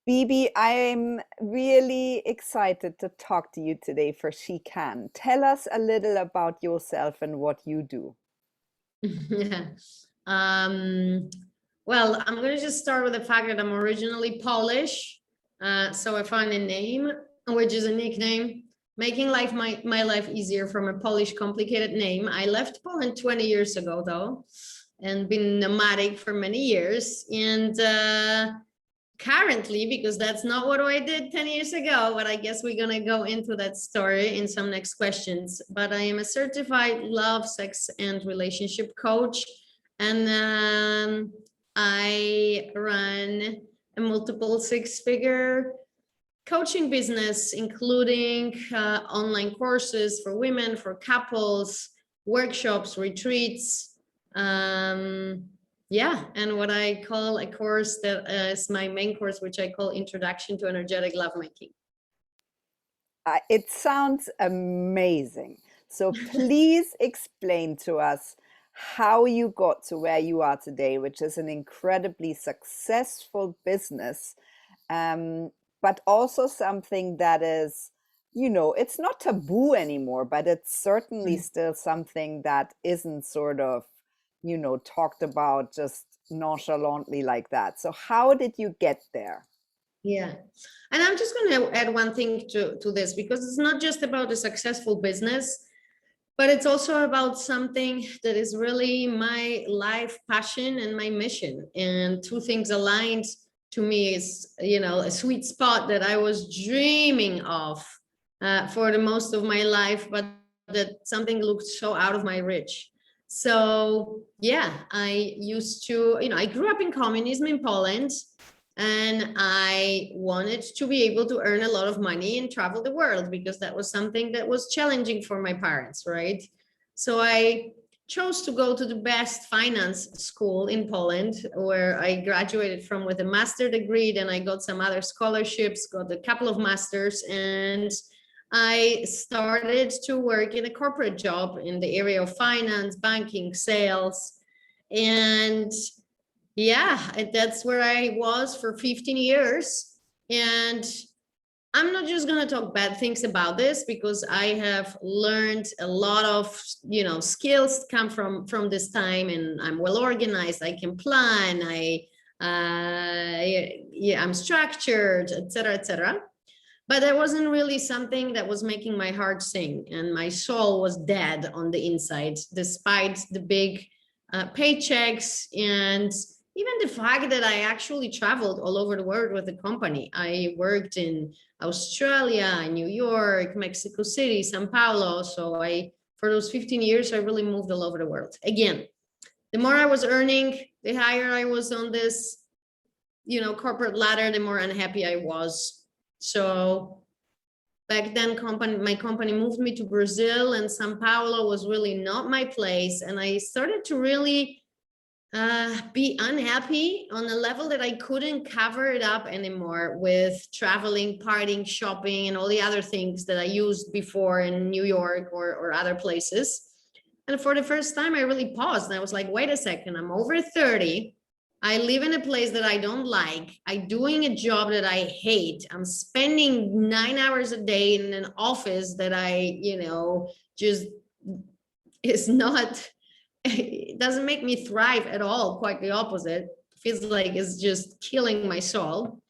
Bibi, I'm really excited to talk to you today for She Can. Tell us a little about yourself and what you do. Yeah. Um, well, I'm going to just start with the fact that I'm originally Polish. So I found a name, which is a nickname, making my life easier from a Polish complicated name. I left Poland 20 years ago, though, and been nomadic for many years. And currently, because that's not what I did 10 years ago, but I guess we're going to go into that story in some next questions. But I am a certified love, sex, and relationship coach. And I run a multiple six-figure coaching business, including online courses for women, for couples, workshops, retreats. Yeah, and what I call a course that is my main course, which I call Introduction to Energetic Lovemaking. It sounds amazing. So please explain to us how you got to where you are today, which is an incredibly successful business, but also something that is, it's not taboo anymore, but it's certainly still something that isn't sort of, talked about just nonchalantly like that. So how did you get there? Yeah. And I'm just going to add one thing to this, because it's not just about a successful business, but it's also about something that is really my life passion and my mission. And two things aligned to me is, a sweet spot that I was dreaming of for the most of my life, but that something looked so out of my reach. So yeah, I used to, I grew up in communism in Poland, and I wanted to be able to earn a lot of money and travel the world, because that was something that was challenging for my parents, right? So I chose to go to the best finance school in Poland, where I graduated from with a master degree. Then I got some other scholarships, got a couple of masters, and I started to work in a corporate job in the area of finance, banking, sales. And yeah, that's where I was for 15 years. And I'm not just going to talk bad things about this, because I have learned a lot of, skills come from this time, and I'm well organized. I can plan. I'm structured, etc., etc. But that wasn't really something that was making my heart sing, and my soul was dead on the inside, despite the big paychecks, and even the fact that I actually traveled all over the world with the company. I worked in Australia, New York, Mexico City, Sao Paulo. So for those 15 years, I really moved all over the world. Again, the more I was earning, the higher I was on this, corporate ladder, the more unhappy I was. So back then, my company moved me to Brazil, and Sao Paulo was really not my place. And I started to really be unhappy on a level that I couldn't cover it up anymore with traveling, partying, shopping, and all the other things that I used before in New York or other places. And for the first time, I really paused, and I was like, wait a second, I'm over 30. I live in a place that I don't like. I'm doing a job that I hate. I'm spending 9 hours a day in an office that I, just is not, it doesn't make me thrive at all. Quite the opposite. Feels like it's just killing my soul.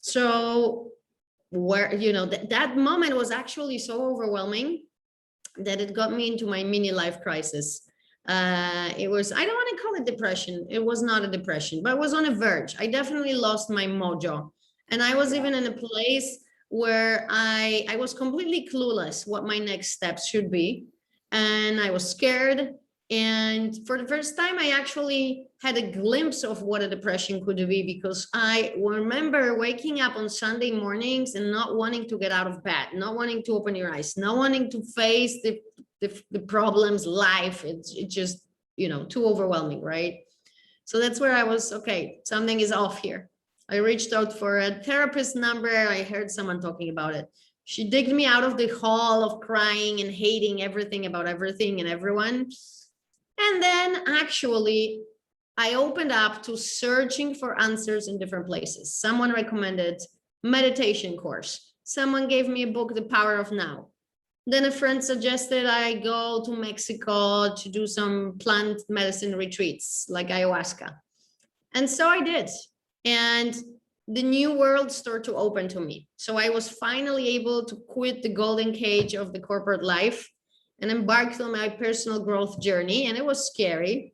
So where, that moment was actually so overwhelming that it got me into my mini life crisis. It was, I don't want to call it depression. It was not a depression, but I was on a verge. I definitely lost my mojo. And I was even in a place where I was completely clueless what my next steps should be. And I was scared. And for the first time, I actually had a glimpse of what a depression could be, because I remember waking up on Sunday mornings and not wanting to get out of bed, not wanting to open your eyes, not wanting to face the problems, life. It's just, too overwhelming, right? So that's where I was, okay, something is off here. I reached out for a therapist number. I heard someone talking about it. She digged me out of the hall of crying and hating everything about everything and everyone. And then actually I opened up to searching for answers in different places. Someone recommended meditation course. Someone gave me a book, The Power of Now. Then a friend suggested I go to Mexico to do some plant medicine retreats like ayahuasca. And so I did. And the new world started to open to me. So I was finally able to quit the golden cage of the corporate life and embarked on my personal growth journey. And it was scary.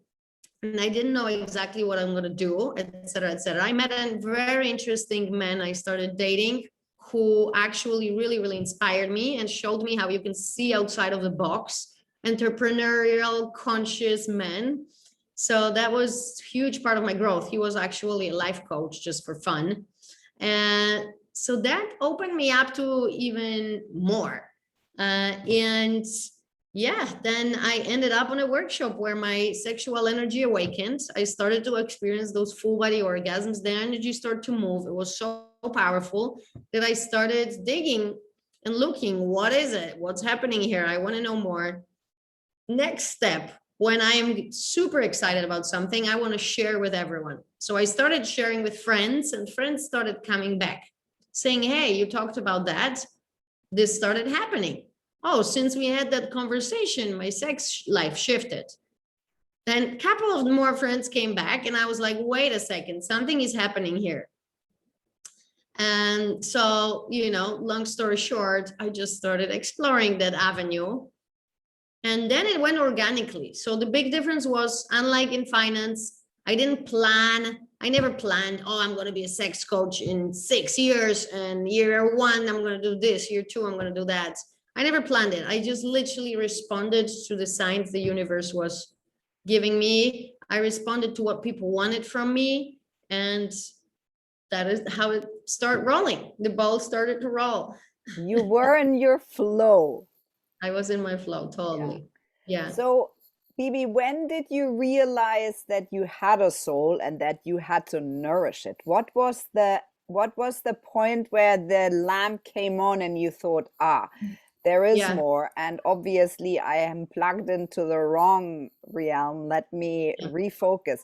And I didn't know exactly what I'm going to do, et cetera, et cetera. I met a very interesting man I started dating who actually really, really inspired me and showed me how you can see outside of the box, entrepreneurial, conscious men. So that was a huge part of my growth. He was actually a life coach just for fun. And so that opened me up to even more. And yeah, then I ended up on a workshop where my sexual energy awakened. I started to experience those full body orgasms. The energy started to move. It was so powerful that I started digging and looking, what is it? What's happening here? I want to know more. Next step, when I am super excited about something, I want to share with everyone. So I started sharing with friends, and friends started coming back saying, hey, you talked about that. This started happening. Oh, since we had that conversation, my sex life shifted. Then a couple of more friends came back and I was like, wait a second, something is happening here. And so, long story short, I just started exploring that avenue. And then it went organically. So the big difference was, unlike in finance, I never planned, oh, I'm going to be a sex coach in 6 years, and year 1, I'm going to do this, year 2, I'm going to do that. I never planned it. I just literally responded to the signs the universe was giving me. I responded to what people wanted from me. And that is how it started rolling. The ball started to roll. You were in your flow. I was in my flow, totally. Yeah. So, Bibi, when did you realize that you had a soul and that you had to nourish it? What was the point where the lamp came on and you thought, there is more, and obviously I am plugged into the wrong realm. Let me refocus.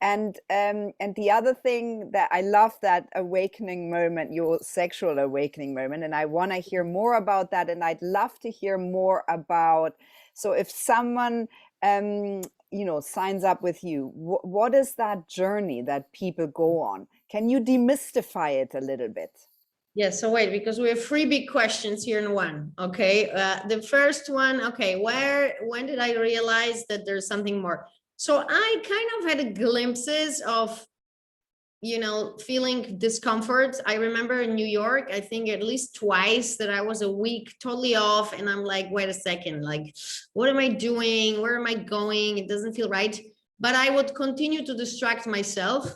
And the other thing that I love, that awakening moment, your sexual awakening moment, and I want to hear more about that. And I'd love to hear more about, so if someone signs up with you, what is that journey that people go on? Can you demystify it a little bit? Yeah, so wait, because we have 3 big questions here in one. Okay, the first one, okay, when did I realize that there's something more? So I kind of had glimpses of, feeling discomfort. I remember in New York, I think at least twice that I was a week totally off, and I'm like, wait a second, like, what am I doing? Where am I going? It doesn't feel right. But I would continue to distract myself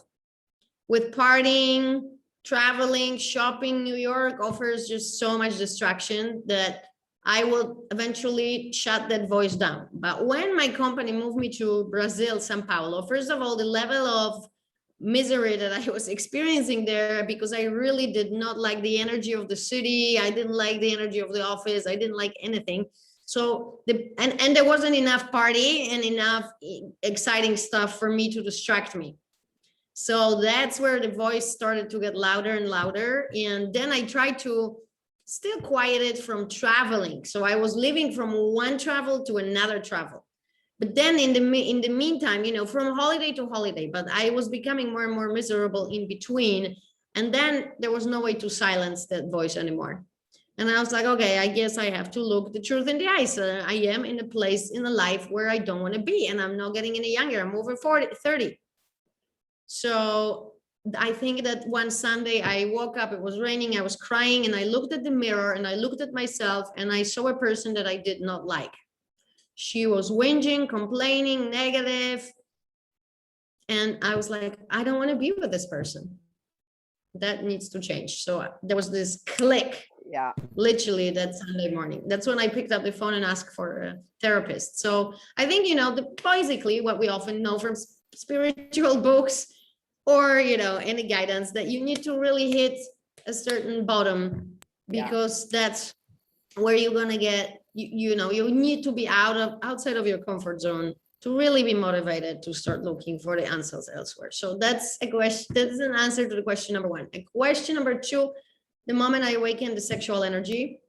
with partying, traveling, shopping. New York offers just so much distraction that I will eventually shut that voice down. But when my company moved me to Brazil, Sao Paulo, first of all, the level of misery that I was experiencing there, because I really did not like the energy of the city. I didn't like the energy of the office. I didn't like anything. So and there wasn't enough party and enough exciting stuff for me to distract me. So that's where the voice started to get louder and louder. And then I tried to still quiet it from traveling. So I was living from one travel to another travel. But then in the meantime, from holiday to holiday, but I was becoming more and more miserable in between. And then there was no way to silence that voice anymore. And I was like, okay, I guess I have to look the truth in the eyes. I am in a place in a life where I don't want to be, and I'm not getting any younger. I'm over 30. So I think that one Sunday I woke up, it was raining, I was crying, and I looked at the mirror and I looked at myself and I saw a person that I did not like. She was whinging, complaining, negative. And I was like, I don't want to be with this person. That needs to change. So there was this click. Yeah. Literally that Sunday morning. That's when I picked up the phone and asked for a therapist. So I think, basically what we often know from spiritual books or, any guidance, that you need to really hit a certain bottom, because that's where you're going to get, you need to be outside of your comfort zone to really be motivated to start looking for the answers elsewhere. So that's a question. That's an answer to the question number one. And question number two, the moment I awakened the sexual energy,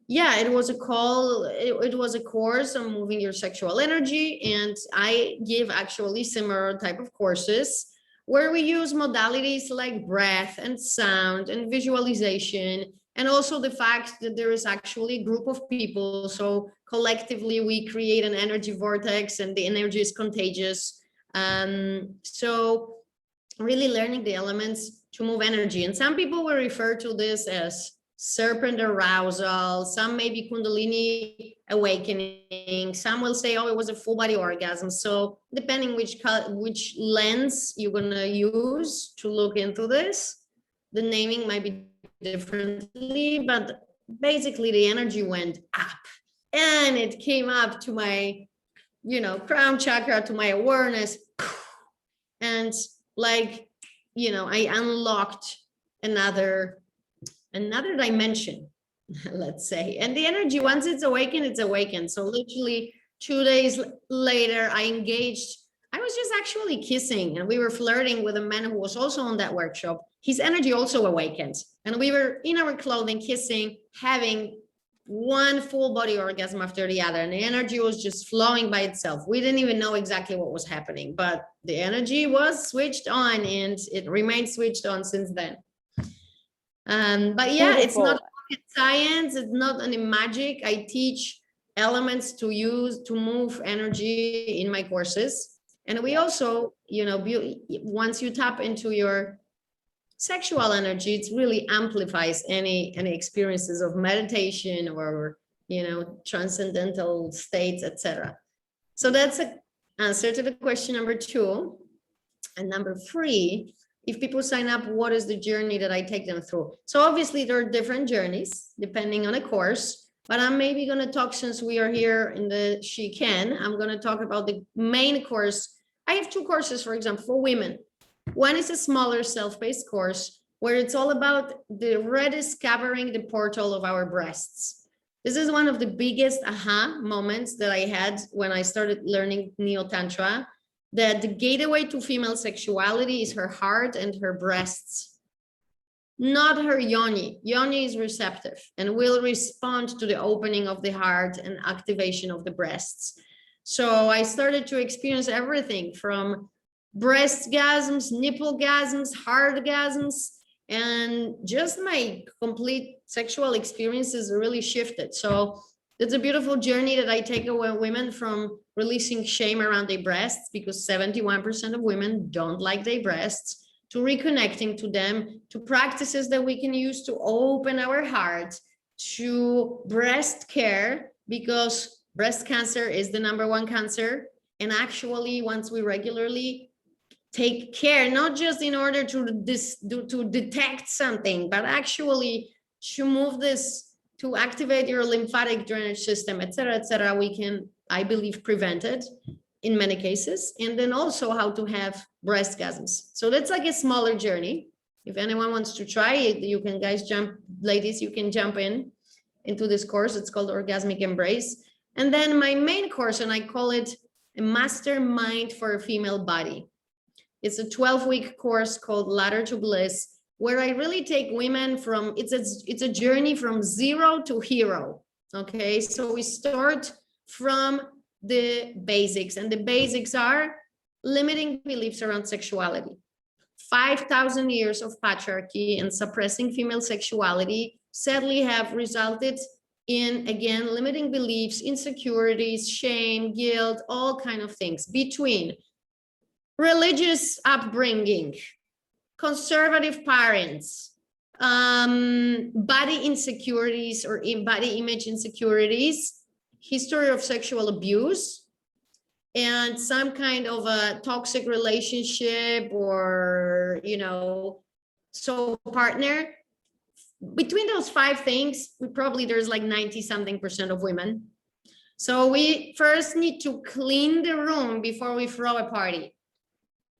yeah, it was a call. It was a course on moving your sexual energy. And I give actually similar type of courses where we use modalities like breath and sound and visualization. And also the fact that there is actually a group of people. So collectively we create an energy vortex and the energy is contagious. So really learning the elements to move energy. And some people will refer to this as serpent arousal, some maybe kundalini awakening, some will say, oh, it was a full body orgasm. So depending which lens you're gonna use to look into this, the naming might be differently, but basically the energy went up and it came up to my, crown chakra, to my awareness, and like, I unlocked another dimension, let's say. And the energy, once it's awakened. So literally 2 days later, I was just actually kissing, and we were flirting with a man who was also on that workshop. His energy also awakened, and we were in our clothing, kissing, having one full body orgasm after the other, and the energy was just flowing by itself. We didn't even know exactly what was happening, but the energy was switched on, and it remained switched on since then. But yeah, Beautiful. It's not rocket science, it's not any magic. I teach elements to use to move energy in my courses. And we also, once you tap into your sexual energy, it really amplifies any experiences of meditation or, transcendental states, etc. So that's an answer to the question number two. And number three, if people sign up, what is the journey that I take them through? So obviously there are different journeys depending on a course, but I'm maybe going to talk, since we are here in the She Can, I'm going to talk about the main course. I have two courses, for example, for women. One is a smaller self-paced course where it's all about the rediscovering the portal of our breasts. This is one of the biggest aha moments that I had when I started learning Neo-Tantra, that the gateway to female sexuality is her heart and her breasts, not her yoni. Yoni is receptive and will respond to the opening of the heart and activation of the breasts. So I started to experience everything from breastgasms, nipplegasms, heartgasms, and just my complete sexual experiences really shifted. So it's a beautiful journey that I take away women from releasing shame around their breasts, because 71% of women don't like their breasts, to reconnecting to them, to practices that we can use to open our heart, to breast care, because breast cancer is the #1 cancer. And actually, once we regularly take care, not just in order to detect something, but actually to move this, to activate your lymphatic drainage system, etc., we can, I believe, prevent it in many cases. And then also how to have breastgasms. So that's like a smaller journey. If anyone wants to try it, you can, ladies, you can jump into this course. It's called Orgasmic Embrace. And then my main course, and I call it a mastermind for a female body. It's a 12-week course called Ladder to Bliss, where I really take women from, it's a journey from zero to hero. Okay, so we start from the basics, and the basics are limiting beliefs around sexuality. 5,000 years of patriarchy and suppressing female sexuality sadly have resulted in, again, limiting beliefs, insecurities, shame, guilt, all kind of things, between religious upbringing, conservative parents, body insecurities or body image insecurities, history of sexual abuse, and some kind of a toxic relationship or, soul partner. Between those 5 things, there's like 90-something% of women. So we first need to clean the room before we throw a party.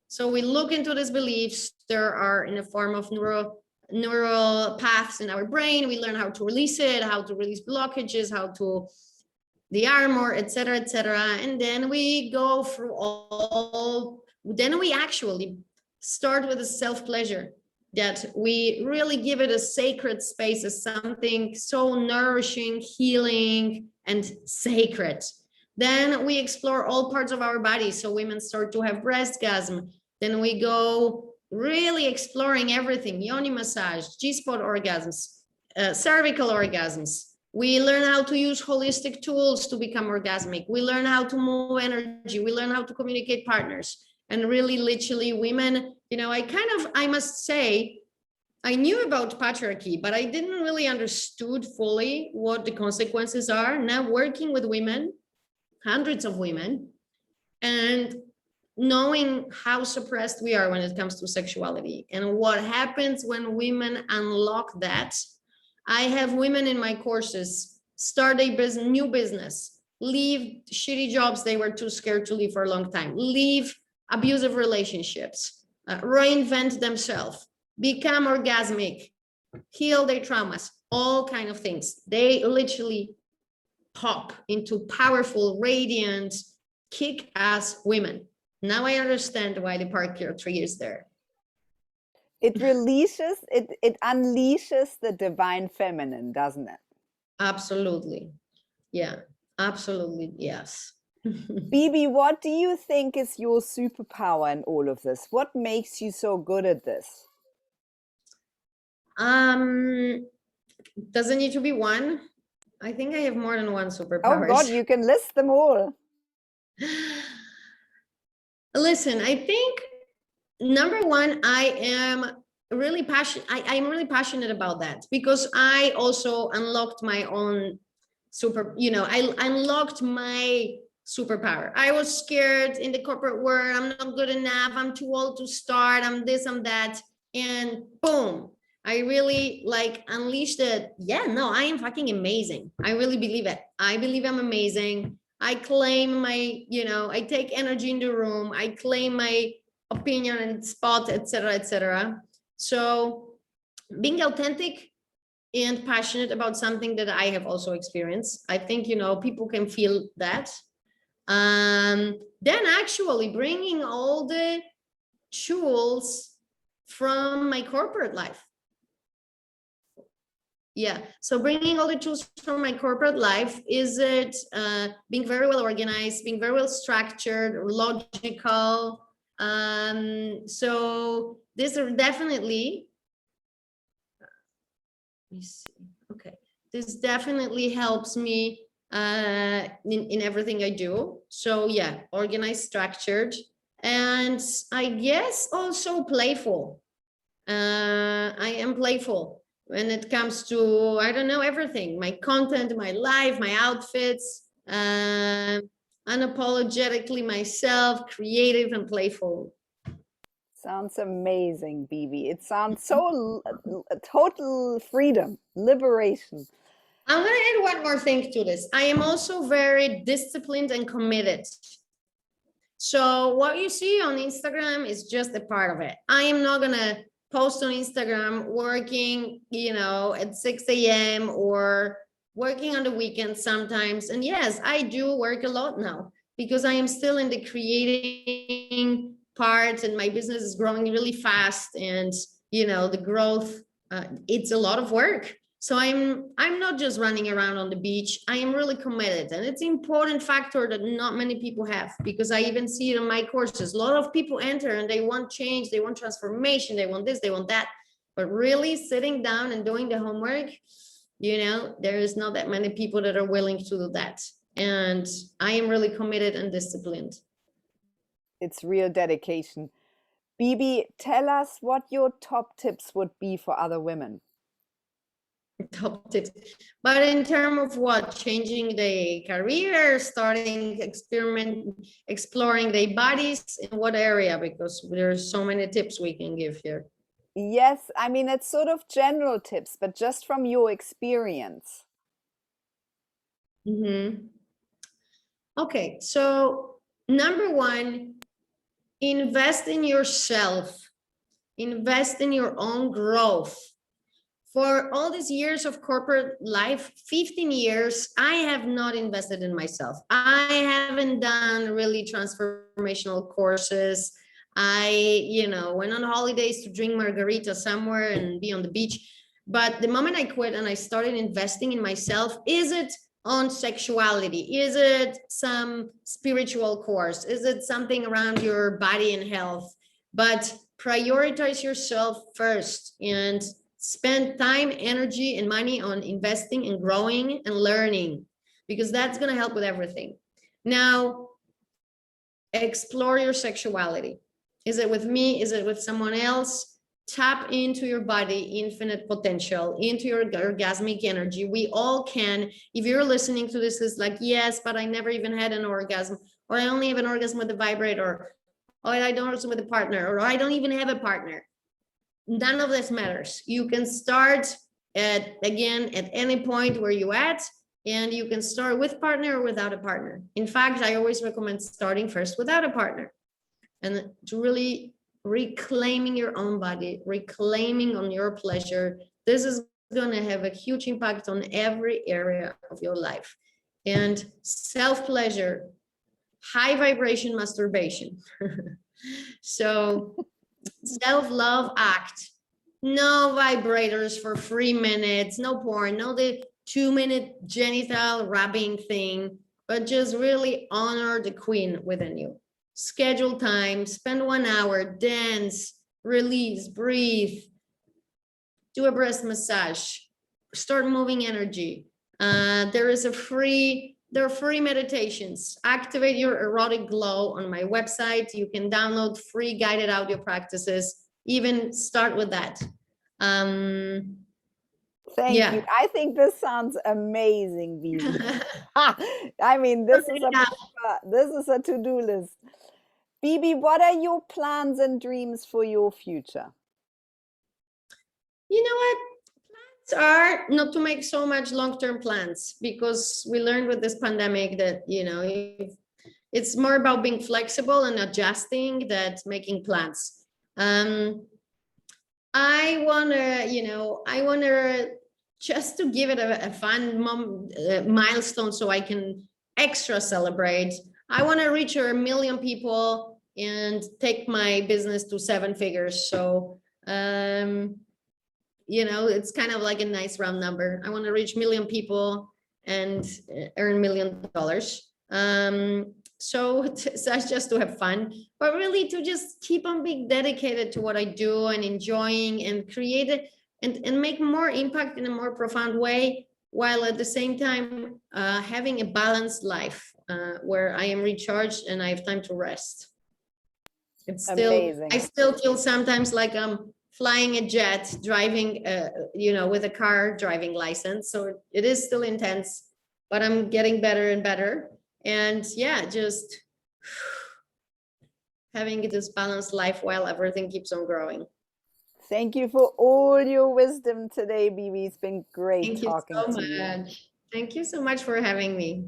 So we look into these beliefs. There are in the form of neural paths in our brain. We learn how to release it, how to release blockages, how to the armor, etc., etc. And then we go through all, then we actually start with a self-pleasure, that we really give it a sacred space as something so nourishing, healing, and sacred. Then we explore all parts of our body. So women start to have breastgasm. Then we go really exploring everything: yoni massage, G-spot orgasms, cervical orgasms. We learn how to use holistic tools to become orgasmic. We learn how to move energy. We learn how to communicate partners. And really, literally, women, you know, I must say, I knew about patriarchy, but I didn't really understood fully what the consequences are. Now working with women, hundreds of women, and knowing how suppressed we are when it comes to sexuality and what happens when women unlock that. I have women in my courses start a new business, leave shitty jobs they were too scared to leave for a long time, leave abusive relationships, reinvent themselves, become orgasmic, heal their traumas, all kind of things. They literally pop into powerful, radiant, kick-ass women. Now I understand why the patriarchy is there. It releases, it unleashes the divine feminine, doesn't it? Absolutely. Yeah, absolutely. Yes. Bibi, what do you think is your superpower in all of this? What makes you so good at this? Doesn't need to be one. I think I have more than one superpower. Oh God, you can list them all. Listen, I think number one, I am really passionate. I'm really passionate about that because I also unlocked my own I unlocked my superpower. I was scared in the corporate world. I'm not good enough. I'm too old to start. I'm this, I'm that. And boom, I really like unleashed it. Yeah, no, I am fucking amazing. I really believe it. I believe I'm amazing. I claim my, I take energy in the room. I claim my opinion and spot, etc., etc. So being authentic and passionate about something that I have also experienced, I think, people can feel that. Then actually bringing all the tools from my corporate life. Yeah, so bringing all the tools from my corporate life, is it being very well organized, being very well structured, logical. So these are definitely, let me see. Okay, this definitely helps me in everything I do. So yeah, organized, structured, and I guess also playful. I am playful when it comes to, I don't know, everything, my content, my life, my outfits, unapologetically myself, creative and playful. Sounds amazing, Bibi. It sounds so total freedom, liberation. I'm going to add one more thing to this. I am also very disciplined and committed. So what you see on Instagram is just a part of it. I am not going to post on Instagram working, at 6 a.m. or working on the weekends sometimes. And yes, I do work a lot now because I am still in the creating part and my business is growing really fast. And, the growth, it's a lot of work. So I'm not just running around on the beach. I am really committed. And it's an important factor that not many people have, because I even see it in my courses. A lot of people enter and they want change, they want transformation, they want this, they want that. But really sitting down and doing the homework, there is not that many people that are willing to do that. And I am really committed and disciplined. It's real dedication. Bibi, tell us what your top tips would be for other women. Top tips, but in terms of what? Changing the career, starting exploring their bodies, in what area? Because there's so many tips we can give here. Yes, I mean, it's sort of general tips, but just from your experience. Okay, so number one, invest in yourself, invest in your own growth. For all these years of corporate life, 15 years, I have not invested in myself. I haven't done really transformational courses. I, went on holidays to drink margarita somewhere and be on the beach. But the moment I quit and I started investing in myself, is it on sexuality? Is it some spiritual course? Is it something around your body and health? But prioritize yourself first and spend time, energy, and money on investing and growing and learning, because that's going to help with everything. Now, explore your sexuality. Is it with me? Is it with someone else? Tap into your body, infinite potential, into your orgasmic energy. We all can. If you're listening to this, is like, yes, but I never even had an orgasm, or I only have an orgasm with a vibrator, or I don't orgasm with a partner, or I don't even have a partner. None of this matters. You can start at any point where you're at, and you can start with partner or without a partner. In fact, I always recommend starting first without a partner, and to really reclaiming your own body, reclaiming on your pleasure. This is going to have a huge impact on every area of your life. And self-pleasure, high vibration masturbation. So self-love act, no vibrators for 3 minutes, no porn, no the 2-minute genital rubbing thing, but just really honor the queen within you. Schedule time, spend 1 hour, dance, release, breathe, do a breast massage, start moving energy. There are free meditations. Activate your erotic glow on my website. You can download free guided audio practices. Even start with that. Thank you. I think this sounds amazing, Bibi. I mean, this is a to-do list. Bibi, what are your plans and dreams for your future? You know what? Plans are not to make so much long-term plans, because we learned with this pandemic that, it's more about being flexible and adjusting than making plans. I wanna just to give it a fun milestone so I can extra celebrate. I want to reach 1 million people and take my business to 7 figures. So, it's kind of like a nice round number. I want to reach 1 million people and earn $1 million. So that's just to have fun, but really to just keep on being dedicated to what I do and enjoying and create it and make more impact in a more profound way, while at the same time having a balanced life where I am recharged and I have time to rest. It's still amazing. I still feel sometimes like I'm flying a jet, driving, with a car driving license. So it is still intense, but I'm getting better and better. And just having this balanced life while everything keeps on growing. Thank you for all your wisdom today, Bibi. It's been great talking to you. Thank you so much. Thank you so much for having me.